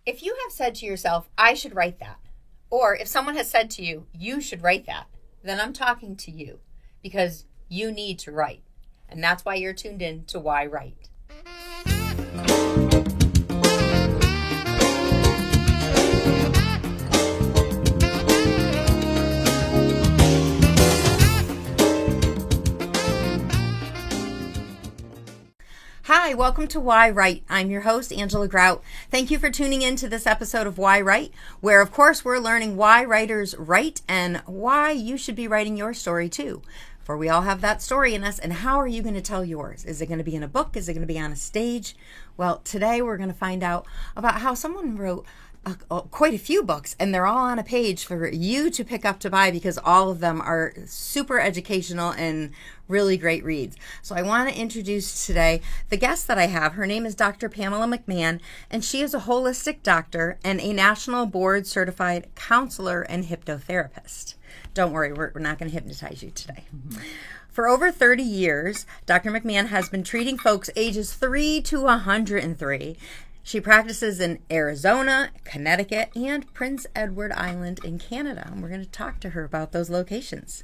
If you have said to yourself, I should write that, or if someone has said to you, you should write that, then I'm talking to you because you need to write. And that's why you're tuned in to yWrite. Hi, welcome to yWrite. I'm your host, Angela Grout. Thank you for tuning in to this episode of yWrite, where of course we're learning why writers write and why you should be writing your story too. For we all have that story in us, and how are you going to tell yours? Is it going to be in a book? Is it going to be on a stage? Well, today we're going to find out about how someone wrote quite a few books, and they're all on a page for you to pick up to buy because all of them are super educational and really great reads. So I want to introduce today the guest that I have. Her name is Dr. Pamela McMahon, and she is a holistic doctor and a national board certified counselor and hypnotherapist. Don't worry, we're not going to hypnotize you today. Mm-hmm. For over 30 years, Dr. McMahon has been treating folks ages 3 to 103. She practices in Arizona, Connecticut, and Prince Edward Island in Canada. And we're going to talk to her about those locations.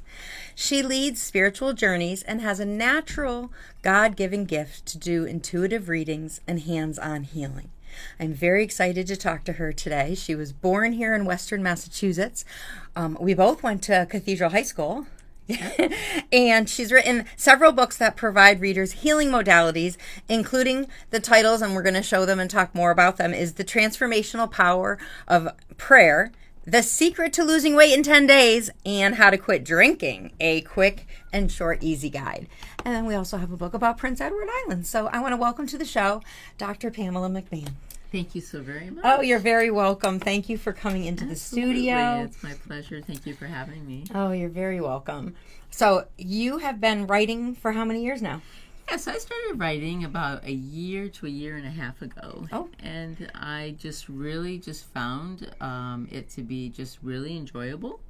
She leads spiritual journeys and has a natural God-given gift to do intuitive readings and hands-on healing. I'm very excited to talk to her today. She was born here in Western Massachusetts. We both went to Cathedral High School. And she's written several books that provide readers healing modalities, including the titles, and we're going to show them and talk more about them, is The Transformational Power of Prayer, The Secret to Losing Weight in 10 Days, and How to Quit Drinking, a quick and short, easy guide. And then we also have a book about Prince Edward Island. So I want to welcome to the show Dr. Pamela McMahon. Thank you so very much. Oh, you're very welcome. Thank you for coming into the studio. It's my pleasure. Thank you for having me. Oh, you're very welcome. So you have been writing for how many years now? Yes, I started writing about a year to a year and a half ago. Oh. And I just really found it to be just really enjoyable.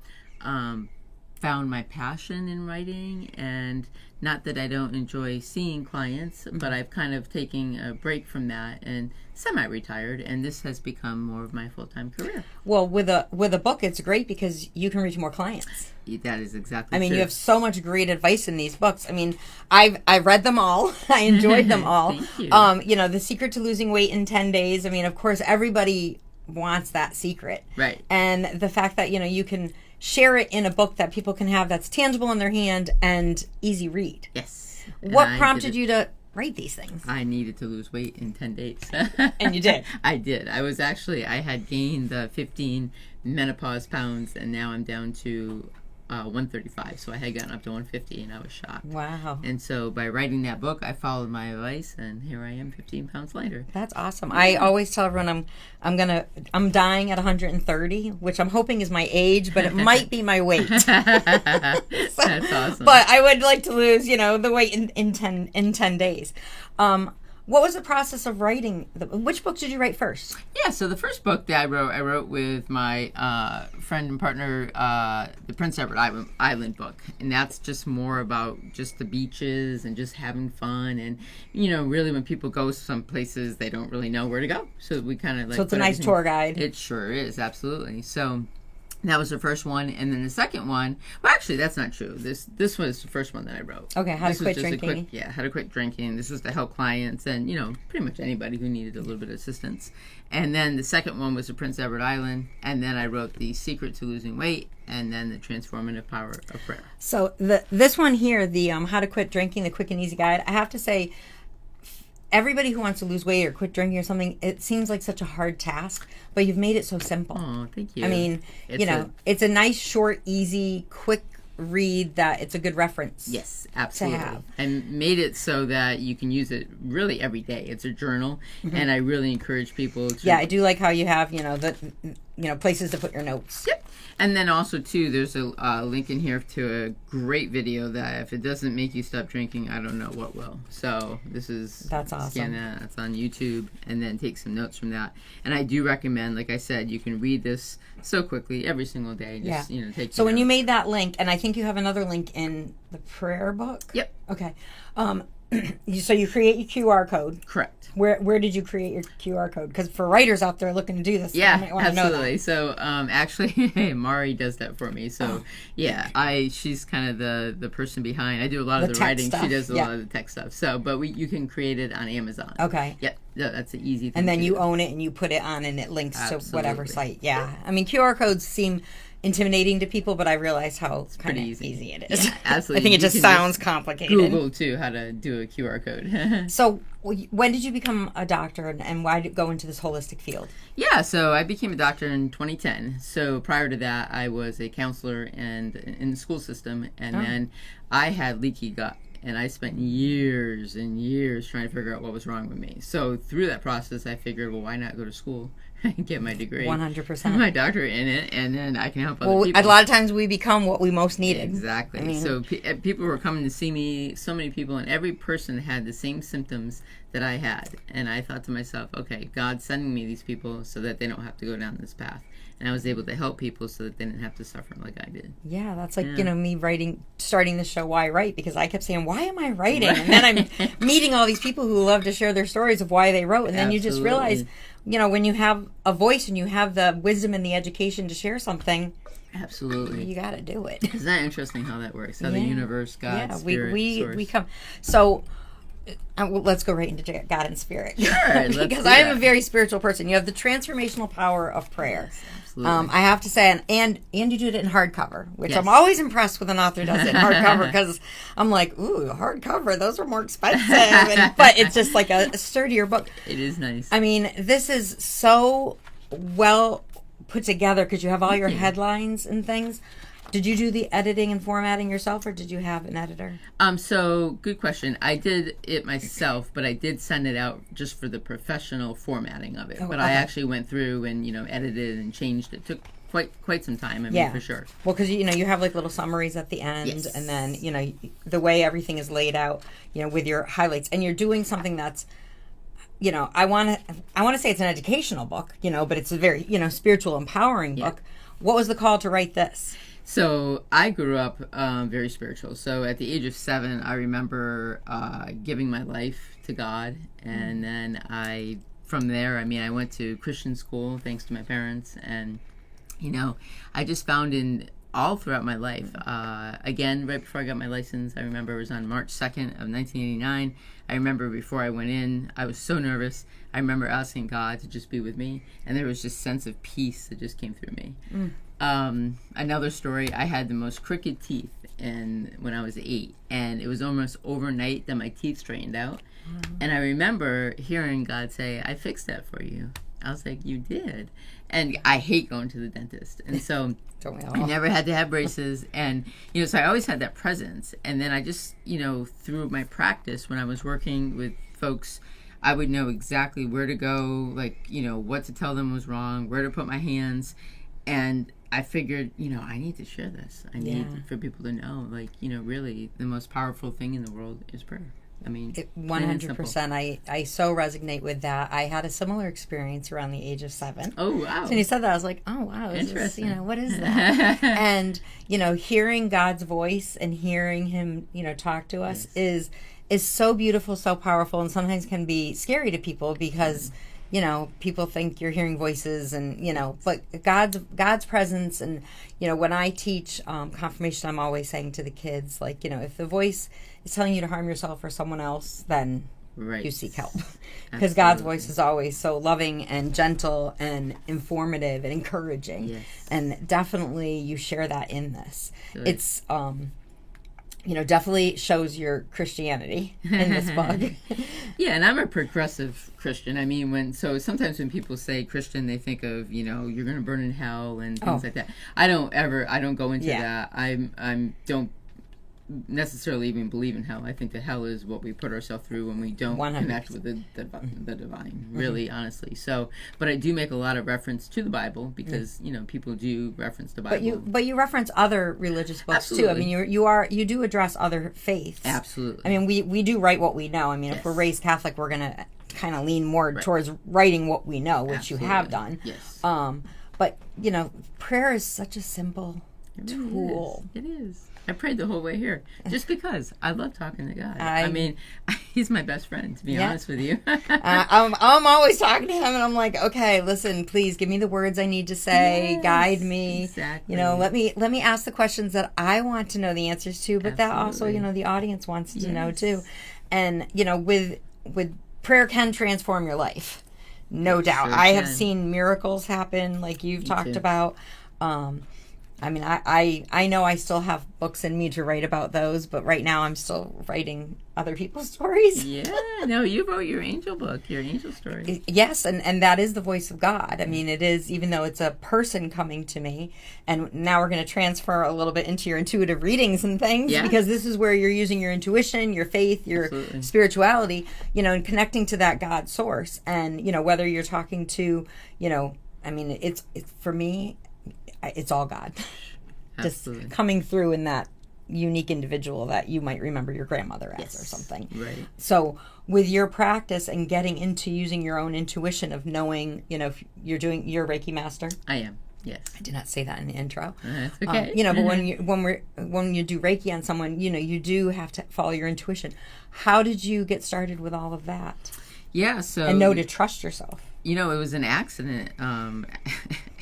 Found my passion in writing, and not that I don't enjoy seeing clients, but I've kind of taken a break from that and semi-retired, and this has become more of my full-time career. Well, with a book, it's great because you can reach more clients. That is exactly true. You have so much great advice in these books. I mean, I've read them all. I enjoyed them all. Thank you. The Secret to Losing Weight in 10 Days. I mean, of course, everybody wants that secret. Right. And the fact that, you can share it in a book that people can have that's tangible in their hand and easy read. Yes. What prompted you to write these things? I needed to lose weight in 10 days. And you did? I did. I had gained the 15 menopause pounds, and now I'm down to 135. So I had gotten up to 150, and I was shocked. Wow. And so by writing that book, I followed my advice, and here I am 15 pounds lighter. That's awesome. Yeah. I always tell everyone I'm dying at 130, which I'm hoping is my age, but it might be my weight. That's awesome. But I would like to lose, the weight in 10 days. What was the process of writing? Which book did you write first? Yeah, so the first book that I wrote with my friend and partner, the Prince Edward Island book. And that's just more about just the beaches and just having fun. And, really when people go some places, they don't really know where to go. So we kind of So it's a nice tour guide. It sure is, absolutely. So that was the first one, and then the second one. Well, actually, that's not true. This was the first one that I wrote. Okay, How to Quit Drinking. How to Quit Drinking. This was to help clients and pretty much anybody who needed a little bit of assistance. And then the second one was the Prince Edward Island, and then I wrote The Secret to Losing Weight, and then The Transformative Power of Prayer. So this one here, the How to Quit Drinking, the quick and easy guide. I have to say, everybody who wants to lose weight or quit drinking or something, it seems like such a hard task, but you've made it so simple. Oh, thank you. I mean, it's a nice, short, easy, quick read that it's a good reference. Yes, absolutely. To have. And made it so that you can use it really every day. It's a journal, and I really encourage people to... Yeah, I do like how you have, places to put your notes. Yep. And then also, too, there's a link in here to a great video that if it doesn't make you stop drinking, I don't know what will. So that's awesome. Scan that. It's on YouTube, and then take some notes from that. And I do recommend, like I said, you can read this so quickly every single day. Just, take. So when you made that link, and I think you have another link in the prayer book. Yep. Okay. So you create your QR code. Correct. Where did you create your QR code? Because for writers out there looking to do this, Yeah, they might want to know absolutely. that. So actually, Mari does that for me. So she's kind of the person behind. I do a lot of the tech writing. stuff. She does a lot of the tech stuff. So, but you can create it on Amazon. Okay. Yeah, that's an easy thing. And then to you do. own it and you put it on and it links to whatever Absolutely. site. Yeah. I mean, QR codes seem intimidating to people, but I realize how kind of pretty easy it is. Yeah, absolutely. I think it You just can sounds complicated. Google too how to do a QR code. So when did you become a doctor and why did you go into this holistic field? Yeah, so I became a doctor in 2010. So prior to that, I was a counselor and in the school system, and then I had leaky gut. And I spent years and years trying to figure out what was wrong with me. So through that process, I figured, well, why not go to school and get my degree, 100%, my doctorate in it, and then I can help other people. A lot of times we become what we most needed. Exactly. I mean, so people were coming to see me, so many people, and every person had the same symptoms that I had. And I thought to myself, okay, God's sending me these people so that they don't have to go down this path. And I was able to help people so that they didn't have to suffer like I did. Yeah, that's like, me starting the show Why Write, because I kept saying, why am I writing? And then I'm meeting all these people who love to share their stories of why they wrote. And then you just realize, when you have a voice and you have the wisdom and the education to share something, absolutely, you got to do it. Isn't that interesting how that works? How the universe, God, spirit, source. we come. So let's go right into God and spirit. Sure, because I am a very spiritual person. You have the transformational power of prayer. Yes, absolutely. I have to say, and you did it in hardcover, which I'm always impressed with an author does it in hardcover, because I'm like, ooh, hardcover, those are more expensive. But it's just like a sturdier book. It is nice. I mean, this is so well put together because you have all your headlines and things. Did you do the editing and formatting yourself, or did you have an editor? So good question. I did it myself, but I did send it out just for the professional formatting of it. But I actually went through and edited and changed it. It took quite some time. I mean, for sure. Well, because you have like little summaries at the end, and then the way everything is laid out, with your highlights, and you're doing something that's. I want to say it's an educational book, but it's a very, spiritual, empowering book. What was the call to write this? So I grew up very spiritual. So at the age of 7, I remember giving my life to God. And then from there, I went to Christian school, thanks to my parents. And, I just found all throughout my life. Again, right before I got my license, I remember it was on March 2nd of 1989. I remember before I went in, I was so nervous. I remember asking God to just be with me. And there was this sense of peace that just came through me. Another story, I had the most crooked teeth when I was 8. And it was almost overnight that my teeth straightened out. And I remember hearing God say, I fixed that for you. I was like, you did? And I hate going to the dentist. And so I never had to have braces. And, so I always had that presence. And then I just, through my practice, when I was working with folks, I would know exactly where to go, like, what to tell them was wrong, where to put my hands. And I figured, I need to share this. I need for people to know, like, really the most powerful thing in the world is prayer. 100%. I so resonate with that. I had a similar experience around the age of 7. Oh, wow. So when you said that, I was like, oh, wow. Interesting. What is that? And, hearing God's voice and hearing him, talk to us is so beautiful, so powerful, and sometimes can be scary to people because, people think you're hearing voices and, but God's presence. And, when I teach confirmation, I'm always saying to the kids, like, if the voice is telling you to harm yourself or someone else, then you seek help. Because God's voice is always so loving and gentle and informative and encouraging. Yes. And definitely you share that in this. Good. It's, definitely shows your Christianity in this book. Yeah, and I'm a progressive Christian. So sometimes when people say Christian, they think of, you're going to burn in hell and things like that. I don't go into that. I don't necessarily even believe in hell. I think that hell is what we put ourselves through when we don't 100%. Connect with the divine, really, honestly. So, but I do make a lot of reference to the Bible because people do reference the Bible. But you reference other religious books Absolutely. too. You do address other faiths. Absolutely. We do write what we know. If we're raised Catholic, we're gonna kind of lean more towards writing what we know, which Absolutely. you have done. Yes. But prayer is such a simple tool. It is. I prayed the whole way here just because I love talking to God. I mean, he's my best friend, to be honest with you. I'm always talking to him, and I'm like, okay, listen, please give me the words I need to say, guide me. Exactly. You know, let me ask the questions that I want to know the answers to, but that also, you know, the audience wants to know too. And, you know, with prayer can transform your life. No doubt. Sure I have can. seen miracles happen like you've talked too. about. I mean, I know I still have books in me to write about those, but right now I'm still writing other people's stories. Yeah, no, you wrote your angel book, your angel story. Yes, and that is the voice of God. I mean, it is, even though it's a person coming to me, and now we're going to transfer a little bit into your intuitive readings and things, because this is where you're using your intuition, your faith, your spirituality, you know, and connecting to that God source. And, you know, whether you're talking to, you know, I mean, it's for me, it's all God. Absolutely. Just coming through in that unique individual that you might remember your grandmother as or something. Right. So with your practice and getting into using your own intuition of knowing, you know, if you're a Reiki master. I am. Yes. I did not say that in the intro. That's okay. You know, but when you do Reiki on someone, you know, you do have to follow your intuition. How did you get started with all of that? Yeah, so and know to trust yourself. You know, it was an accident,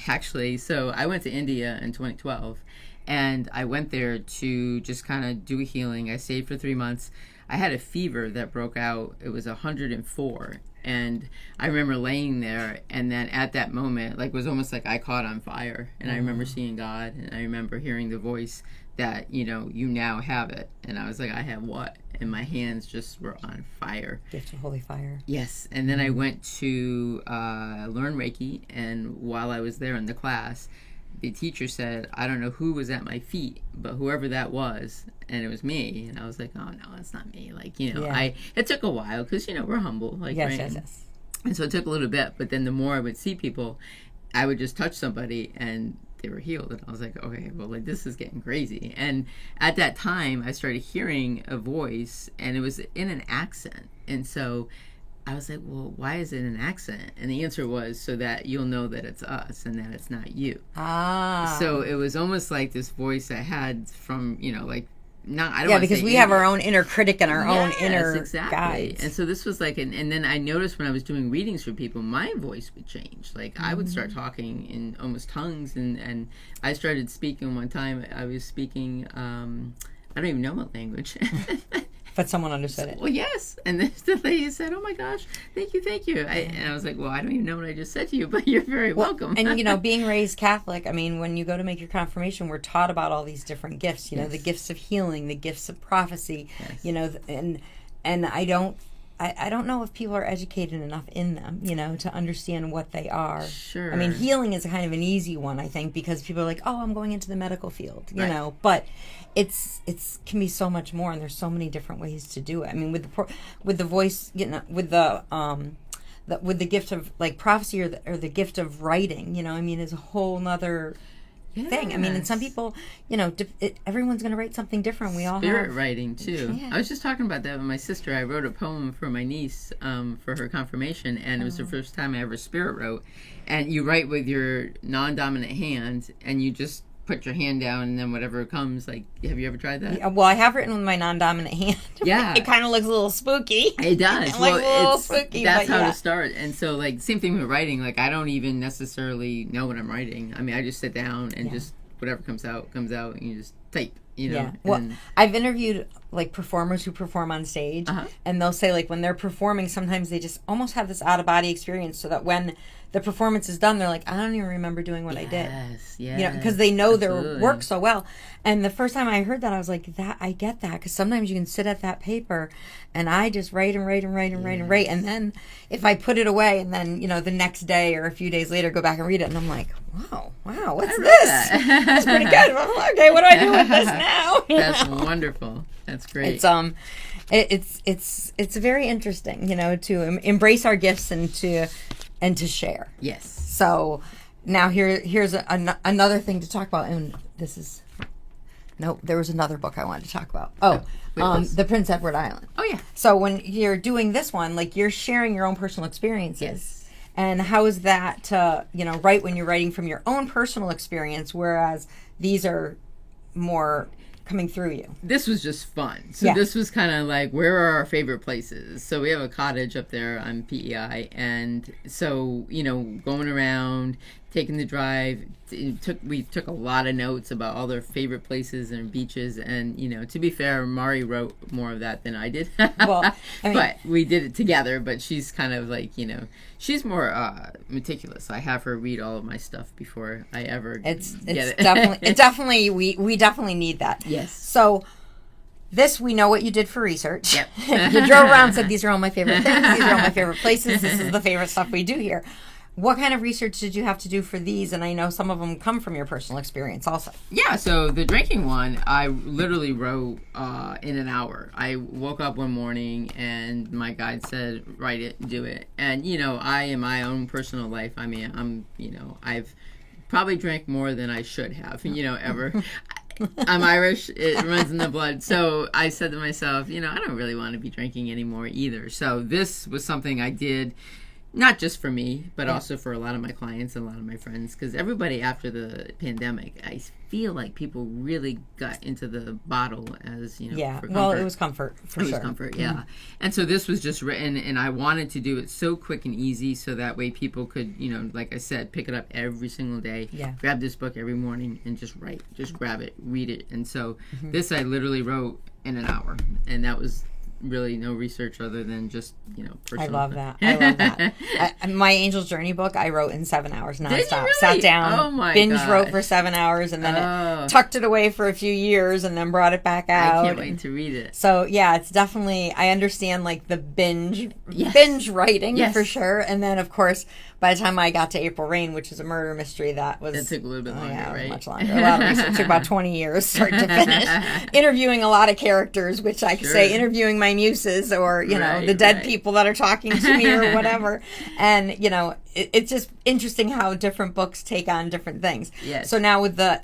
actually. So I went to India in 2012, and I went there to just kind of do a healing. I stayed for 3 months. I had a fever that broke out. It was 104. And I remember laying there, and then at that moment, like, it was almost like I caught on fire. And I remember seeing God, and I remember hearing the voice that, you know, you now have it. And I was like, I have what? And my hands just were on fire. Gift of holy fire. Yes. And then I went to learn Reiki, and while I was there in the class, the teacher said, I don't know who was at my feet, but whoever that was, and it was me. And I was like, oh, no, it's not me. Like, you know, it took a while because, you know, we're humble. Like, Yes. And so it took a little bit, but then the more I would see people, I would just touch somebody and they were healed. And I was like, okay, well, like, this is getting crazy. And at that time, I started hearing a voice, and it was in an accent. And so I was like, well, why is it an accent? And the answer was so that you'll know that it's us and that it's not you. So it was almost like this voice I had from, you know, like, not, I don't want to because say we have our own inner critic and our own inner guides. And so this was like, and then I noticed when I was doing readings for people, my voice would change. Like, I would start talking in almost tongues, and I started speaking one time. I was speaking, I don't even know what language. But someone understood it. Well, yes. And then the lady said, oh my gosh, thank you. And I was like, well, I don't even know what I just said to you, but you're very welcome. And, you know, being raised Catholic, I mean, when you go to make your confirmation, we're taught about all these different gifts, you know, the gifts of healing, the gifts of prophecy, you know, and I don't know if people are educated enough in them, you know, to understand what they are. Sure. I mean, healing is a kind of an easy one, I think, because people are like, oh, I'm going into the medical field, you know, but it's can be so much more, and there's so many different ways to do it. I mean, with the voice, you know, with the gift of like prophecy or the gift of writing, you know, I mean, is a whole nother thing. I mean, and some people, you know, everyone's going to write something different. We all Spirit writing too. I was just talking about that with my sister. I wrote a poem for my niece for her confirmation, and it was the first time I ever spirit wrote. And you write with your non-dominant hand, and you just put your hand down, and then whatever comes. Like, have you ever tried that? Yeah, well, I have written with my non-dominant hand. Yeah, it kind of looks a little spooky. It does. Well, a little spooky. That's how to start. And so, like, same thing with writing. Like, I don't even necessarily know what I'm writing. I mean, I just sit down and just whatever comes out, and you just type. You know. Yeah. Well, I've interviewed like performers who perform on stage, and they'll say like when they're performing, sometimes they just almost have this out of body experience, so that when the performance is done, they're like, I don't even remember doing what I did. Yes, you know, because they know their work so well. And the first time I heard that, I was like, I get that, because sometimes you can sit at that paper, and I just write and write, and then if I put it away, and then, you know, the next day or a few days later go back and read it, and I'm like, wow, what's this? That's pretty good. Okay, what do I do with this now? That's wonderful. That's great. It's very interesting, you know, to embrace our gifts and to share. Yes. So now here's another thing to talk about, and this is there was another book I wanted to talk about. The Prince Edward Island. Oh yeah. So when you're doing this one, like, you're sharing your own personal experiences. Yes. And how is that you know, right when you're writing from your own personal experience, whereas these are more coming through you. This was just fun. So this was kind of like, where are our favorite places? So we have a cottage up there on PEI, and so, you know, going around, taking the drive, we took a lot of notes about all their favorite places and beaches, and, you know, to be fair, Mari wrote more of that than I did. Well, I mean, but we did it together, but she's kind of like, you know, she's more meticulous. I have her read all of my stuff before I ever get it. Definitely, we definitely need that. Yes. So this, we know what you did for research. Yep. You drove around and said, these are all my favorite things. These are all my favorite places. This is the favorite stuff we do here. What kind of research did you have to do for these? And I know some of them come from your personal experience also. Yeah, so the drinking one, I literally wrote in an hour. I woke up one morning and my guide said, write it, do it. And, you know, I, in my own personal life, I mean, I've probably drank more than I should have, you know, ever. I'm Irish. It runs in the blood. So I said to myself, you know, I don't really want to be drinking anymore either. So this was something I did, not just for me, but also for a lot of my clients and a lot of my friends. Because everybody after the pandemic, I feel like people really got into the bottle as, you know, for comfort. Well, it was comfort, for sure. It was comfort, yeah. Mm-hmm. And so this was just written, and I wanted to do it so quick and easy so that way people could, you know, like I said, pick it up every single day, grab this book every morning, and just write. Just grab it, read it. And so this I literally wrote in an hour, and that was really no research other than just, you know, personal. I love that. My Angel's Journey book I wrote in 7 hours nonstop. Did you really? Sat down, oh my binge gosh. wrote for 7 hours, and then tucked it away for a few years, and then brought it back out. I can't wait to read it. So yeah, it's definitely, I understand like the binge writing for sure. And then of course, by the time I got to April Rain, which is a murder mystery, that took a little bit longer, right? Much longer. A lot of research. It took about 20 years, start to finish. Interviewing a lot of characters, which I could say interviewing my muses, or, you know, the dead people that are talking to me or whatever. And, you know, it's just interesting how different books take on different things. Yes. So now with the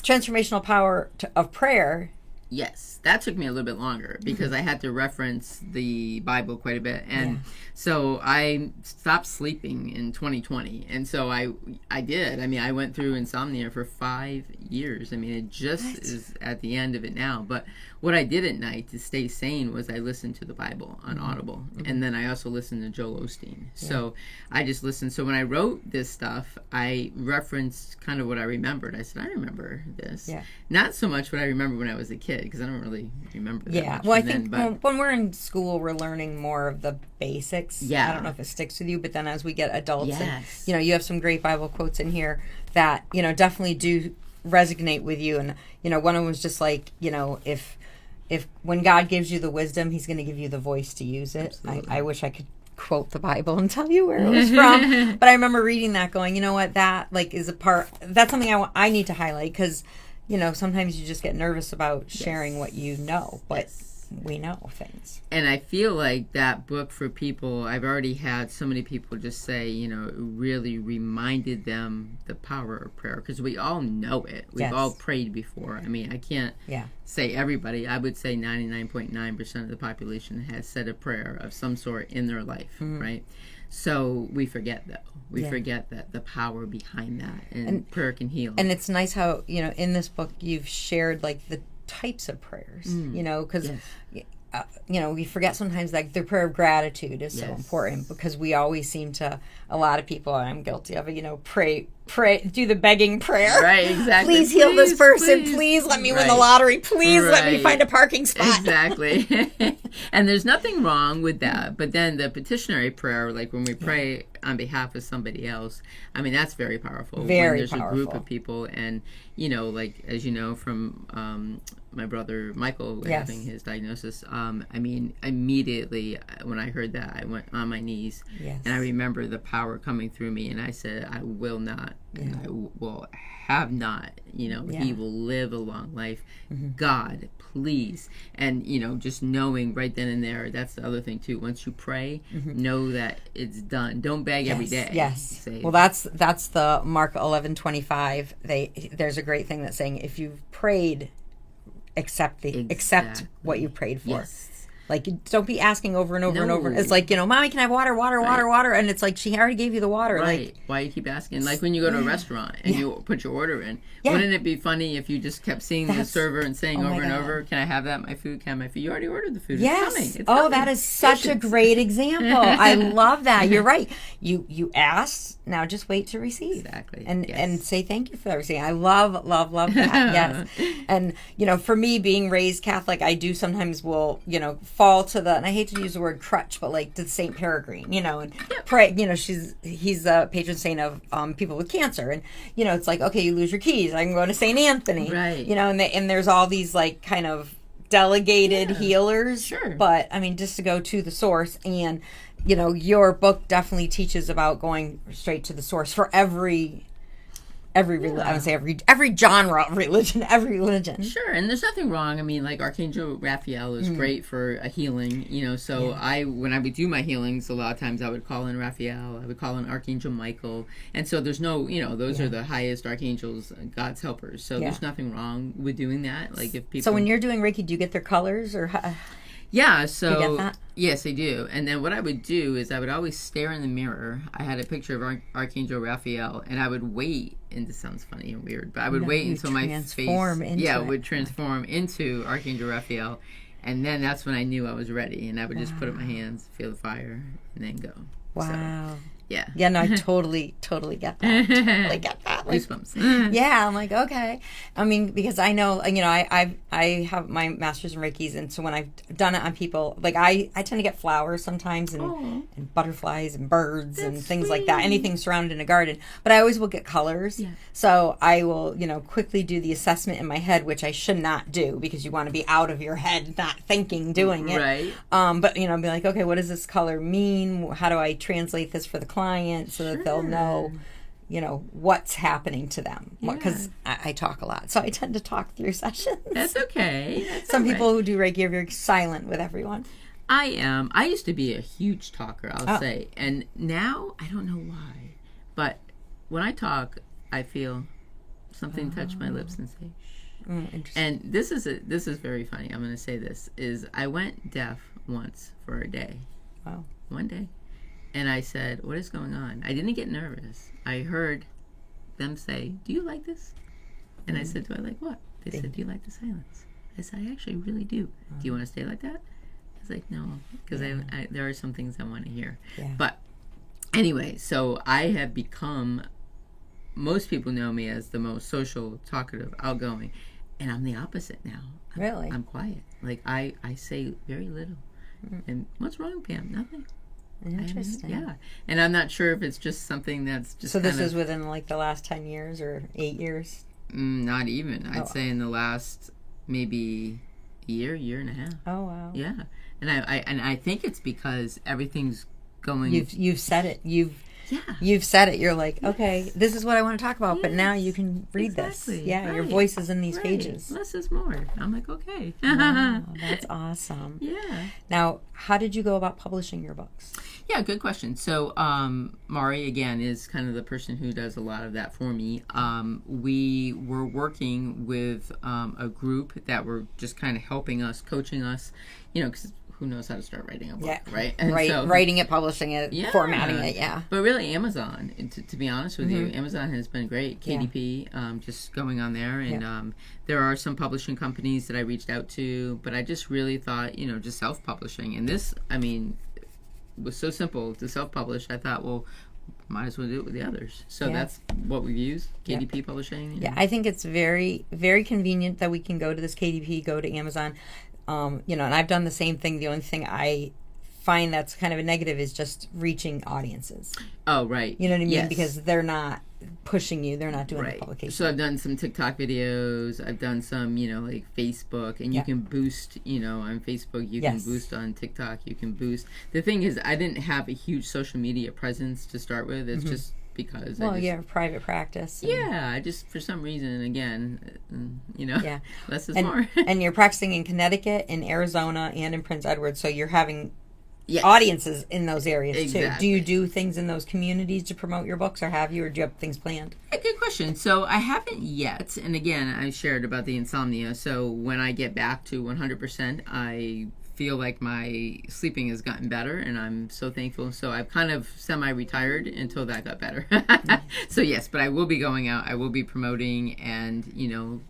transformational power of prayer. Yes, that took me a little bit longer because I had to reference the Bible quite a bit. And so I stopped sleeping in 2020. And so I did. I mean, I went through insomnia for 5 years. I mean, it just is at the end of it now. But what I did at night to stay sane was I listened to the Bible on Audible. And then I also listened to Joel Osteen. So I just listened. So when I wrote this stuff, I referenced kind of what I remembered. I said, I remember this. Yeah. Not so much what I remember when I was a kid, because I don't really remember that much. Well, I think when we're in school, we're learning more of the basics. Yeah. I don't know if it sticks with you, but then as we get adults, and, you know, you have some great Bible quotes in here that, you know, definitely do resonate with you. And, you know, one of them was just like, you know, if when God gives you the wisdom, he's going to give you the voice to use it. I wish I could quote the Bible and tell you where it was from. But I remember reading that going, you know what, that like is a part, that's something I need to highlight, because, you know, sometimes you just get nervous about sharing what you know, but we know things. And I feel like that book for people, I've already had so many people just say, you know, it really reminded them the power of prayer, because we all know it. We've all prayed before. I mean, I can't say everybody. I would say 99.9% of the population has said a prayer of some sort in their life, right? So we forget, though. We forget that the power behind that, and prayer can heal. And it's nice how, you know, in this book you've shared like the types of prayers, you know, because you know, we forget sometimes like the prayer of gratitude is so important, because we always seem to, a lot of people, I'm guilty of it, you know, pray, do the begging prayer. Right, exactly. Please heal this person. Please let me win the lottery. Please let me find a parking spot. Exactly. And there's nothing wrong with that. But then the petitionary prayer, like when we pray on behalf of somebody else, I mean, that's very powerful. Very when there's powerful. a group of people, and, you know, like, as you know from my brother Michael having his diagnosis, I mean, immediately when I heard that, I went on my knees, and I remember the power coming through me, and I said, I will not, and I will have not, you know, he will live a long life. God, please. And, you know, just knowing right then and there, that's the other thing too. Once you pray, know that it's done. Don't beg every day. Say, well, that's the Mark 11:25. There's a great thing that's saying, if you've prayed, accept what you prayed for. Like, don't be asking over and over and over. No. It's like, Mommy, can I have water, water, water, water? And it's like, she already gave you the water. Right. Like, why you keep asking? Like when you go to a restaurant and you put your order in. Yeah. Wouldn't it be funny if you just kept seeing the server and saying over and over, can I have that? My food, can I have my food? You already ordered the food. yes. It's coming. It's Oh, coming. that is such a great example. I love that. You're right. You asked, now just wait to receive. Exactly. And say thank you for everything. I love that. Yes. And, for me, being raised Catholic, I do sometimes will, fall to the, and I hate to use the word crutch, but like to St. Peregrine, and pray, he's a patron saint of people with cancer. And, it's like, okay, you lose your keys. I can go to St. Anthony. Right. And there's all these like kind of delegated healers. Sure. But I mean, just to go to the source, and, your book definitely teaches about going straight to the source for every I would say every genre of religion, every religion. Sure, and there's nothing wrong. I mean, like Archangel Raphael is great for a healing, So when I would do my healings, a lot of times I would call in Raphael, I would call in Archangel Michael, and so there's no, those are the highest archangels, God's helpers. So there's nothing wrong with doing that. Like if people. So when you're doing Reiki, do you get their colors or? Yeah, so you get that? Yes, I do. And then what I would do is I would always stare in the mirror. I had a picture of Archangel Raphael, and I would wait. And this sounds funny and weird, but I would wait until my face would transform into Archangel Raphael, and then that's when I knew I was ready. And I would just put up my hands, feel the fire, and then go. Wow. So, yeah. Yeah, no, I totally get that. Totally get that. Like, goosebumps. Yeah, I'm like, okay. I mean, because I know, I have my master's in Reiki, and so when I've done it on people, like I tend to get flowers sometimes, and butterflies and birds and things like that. Anything surrounded in a garden, but I always will get colors. Yeah. So I will, quickly do the assessment in my head, which I should not do because you want to be out of your head, not thinking, doing it. Right. But be like, okay, what does this color mean? How do I translate this for the client so that they'll know, what's happening to them? Because I talk a lot, so I tend to talk through sessions. That's okay. Some people who do Reiki are very silent with everyone. I am. I used to be a huge talker, I'll say, and now I don't know why, but when I talk, I feel something touch my lips and say, shh. Interesting. And this is very funny. I'm going to say this is I went deaf once for a day. Wow. One day. And I said, what is going on? I didn't get nervous. I heard them say, do you like this? And I said, do I like what? They said, do you like the silence? I said, I actually really do. Do you want to stay like that? I was like, no, because there are some things I want to hear. Yeah. But anyway, so I have become, most people know me as the most social, talkative, outgoing. And I'm the opposite now. Really? I'm quiet. Like, I say very little. And what's wrong, Pam? Nothing. Interesting. Yeah. And I'm not sure if it's just something that's just so this is within like the last 10 years or 8 years? Not even. I'd say in the last maybe year and a half. Oh, wow. Yeah. And I think it's because everything's going. You've said it. You've said it. You're like, okay, this is what I want to talk about, but now you can read this. Yeah, your voice is in these pages. Less is more. I'm like, okay. Wow, that's awesome. Yeah. Now, how did you go about publishing your books? Yeah, good question. So, Mari, again, is kind of the person who does a lot of that for me. We were working with a group that were just kind of helping us, coaching us, because who knows how to start writing a book, right? And so, writing it, publishing it, formatting it, But really, Amazon, to be honest with you, Amazon has been great. KDP, just going on there. And there are some publishing companies that I reached out to, but I just really thought, just self-publishing. And this, was so simple to self-publish. I thought, well, might as well do it with the others. So that's what we've used, KDP Publishing. Yeah, I think it's very, very convenient that we can go to this KDP, go to Amazon. And I've done the same thing. The only thing I find that's kind of a negative is just reaching audiences. Oh, right. You know what I mean? Yes. Because they're not pushing you. They're not doing the publication. So I've done some TikTok videos. I've done some, like Facebook. And you can boost, on Facebook. You can boost on TikTok. You can boost. The thing is, I didn't have a huge social media presence to start with. It's just because private practice. I just, for some reason, again, less is more. And you're practicing in Connecticut, in Arizona, and in Prince Edward, so you're having audiences in those areas too. Do you do things in those communities to promote your books, or have you, or do you have things planned? Good question. So I haven't yet, and again, I shared about the insomnia, so when I get back to 100%, I feel like my sleeping has gotten better, and I'm so thankful. So I've kind of semi-retired until that got better. So yes, but I will be going out. I will be promoting, and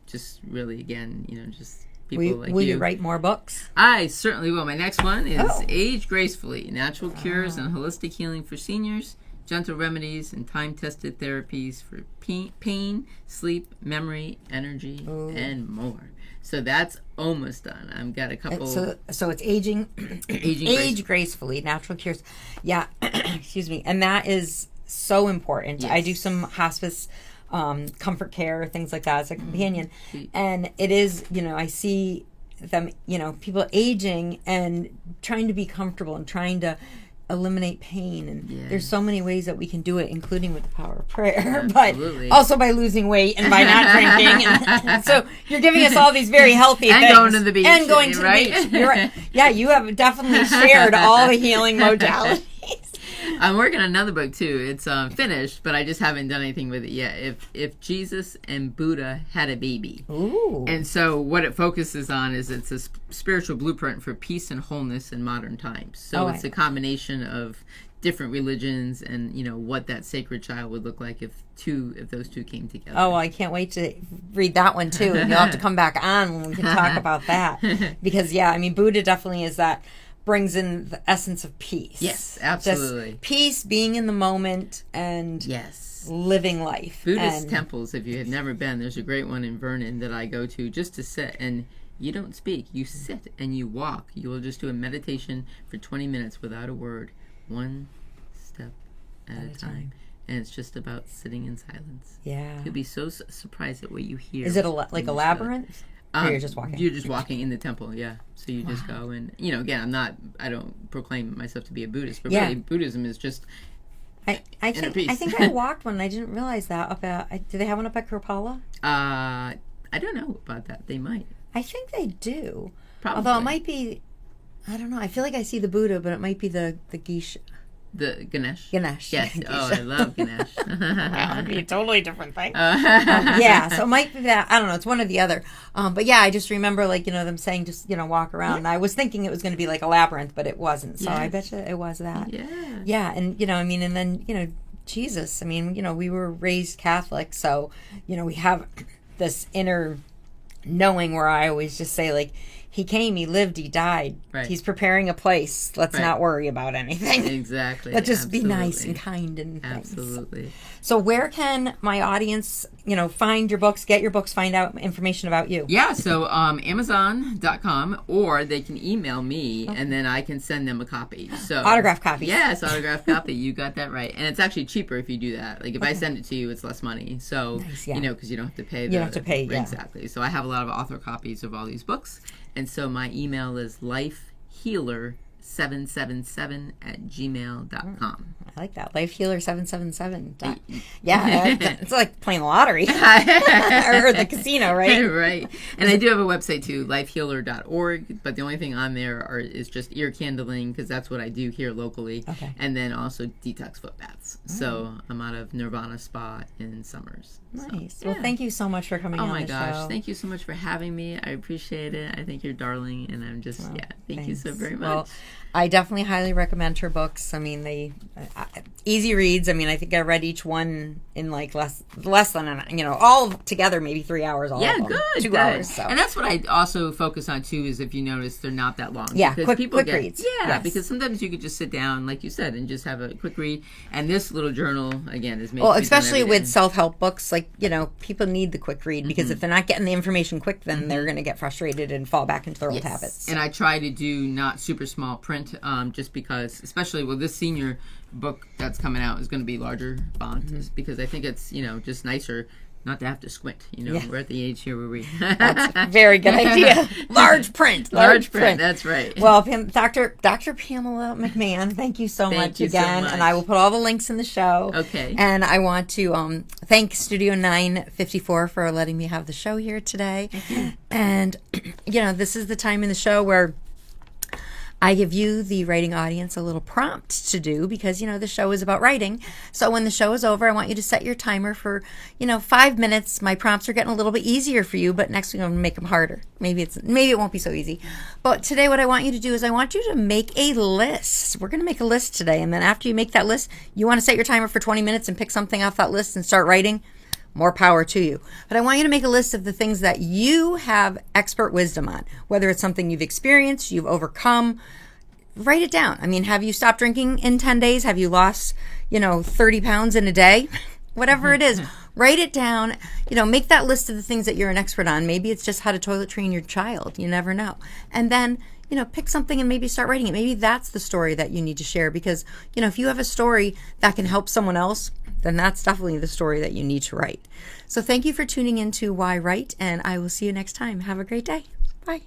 just really, again, just people like you. Will you write more books? I certainly will. My next one is Age Gracefully: Natural Cures and Holistic Healing for Seniors. Gentle remedies and time-tested therapies for pain, sleep, memory, energy, and more. So that's almost done. I've got a couple. So it's aging gracefully, natural cures. Yeah, excuse me. And that is so important. Yes. I do some hospice, comfort care, things like that as a companion, and it is. I see them. People aging and trying to be comfortable and trying to eliminate pain, and there's so many ways that we can do it, including with the power of prayer. Absolutely. But also by losing weight and by not drinking. And so you're giving us all these very healthy and things. Going to the beach. And going to the beach. You're right. Yeah, you have definitely shared all the healing modalities. I'm working on another book too. It's finished, but I just haven't done anything with it yet. If Jesus and Buddha had a baby. Ooh. And so what it focuses on is it's a spiritual blueprint for peace and wholeness in modern times. So it's a combination of different religions and what that sacred child would look like if those two came together. Oh, I can't wait to read that one too. And you'll have to come back on when we can talk about that. Because Buddha definitely is that. Brings in the essence of peace. Yes, absolutely. Just peace, being in the moment, and living life. Buddhist temples, if you have never been, there's a great one in Vernon that I go to just to sit, and you don't speak. You sit and you walk. You will just do a meditation for 20 minutes without a word, one step at a time. And it's just about sitting in silence. Yeah. You'll be so surprised at what you hear. Is it like a labyrinth? Or you're just walking? You're just walking in the temple, yeah. So you just go and, again, I don't proclaim myself to be a Buddhist, but really Buddhism is just I think I walked one and I didn't realize that up at, do they have one up at Krippala? I don't know about that. They might. I think they do. Probably. Although it might be, I don't know, I feel like I see the Buddha, but it might be the Geisha. The Ganesh? Ganesh. Yes. Oh, I love Ganesh. That would be a totally different thing. So it might be that. I don't know. It's one or the other. But I just remember, them saying just, walk around. And I was thinking it was going to be like a labyrinth, but it wasn't. So I bet you it was that. Yeah. Yeah. And, and then, Jesus, we were raised Catholic. So, we have this inner knowing where I always just say, he came, he lived, he died. Right. He's preparing a place. Let's not worry about anything. Exactly. Let's just be nice and kind and things. Absolutely. So where can my audience, find your books, get your books, find out information about you? Yeah, so Amazon.com, or they can email me, and then I can send them a copy. So autograph copies. Yes, autograph copy. You got that right. And it's actually cheaper if you do that. If I send it to you, it's less money. So, because you don't have to pay. You don't have to pay, Exactly. So I have a lot of author copies of all these books. And so my email is lifehealer777@gmail.com. I like that. Lifehealer777. Yeah, it's like playing the lottery. Or the casino, right? Right. And I do have a website too, lifehealer.org. But the only thing on there is just ear candling, because that's what I do here locally. Okay. And then also detox foot baths. So I'm out of Nirvana Spa in Summers. Nice. So, Well, thank you so much for coming on the show. Oh my gosh. Thank you so much for having me. I appreciate it. I think you're darling. And I'm just, thank you so very much. Well, I definitely highly recommend her books. They easy reads. I think I read each one in less than all together maybe 3 hours. All of them. Good. 2 hours. So. And that's what I also focus on too. Is if you notice, they're not that long. Yeah, because quick reads. Yeah, yes. Because sometimes you could just sit down, like you said, and just have a quick read. And this little journal again is made. Well, especially with self-help books, people need the quick read because if they're not getting the information quick, then they're going to get frustrated and fall back into their old habits. So. And I try to do not super small print, just because, especially with this senior book that's coming out, is going to be larger font, because I think it's just nicer not to have to squint. We're at the age here where we. That's a very good idea. Large print. Large print. That's right. Well, Dr. Pamela McMahon, thank you so much again. So much. And I will put all the links in the show. Okay. And I want to thank Studio 954 for letting me have the show here today. And, this is the time in the show where I give you, the writing audience, a little prompt to do because, the show is about writing. So when the show is over, I want you to set your timer for, 5 minutes. My prompts are getting a little bit easier for you, but next week I'm going to make them harder. Maybe it won't be so easy. But today what I want you to do is I want you to make a list. We're going to make a list today. And then after you make that list, you want to set your timer for 20 minutes and pick something off that list and start writing. More power to you. But I want you to make a list of the things that you have expert wisdom on, whether it's something you've experienced, you've overcome. Write it down. I mean, have you stopped drinking in 10 days? Have you lost, 30 pounds in a day? Whatever it is, write it down. Make that list of the things that you're an expert on. Maybe it's just how to toilet train your child. You never know. And then, pick something and maybe start writing it. Maybe that's the story that you need to share because, if you have a story that can help someone else, then that's definitely the story that you need to write. So thank you for tuning in to yWrite, and I will see you next time. Have a great day. Bye.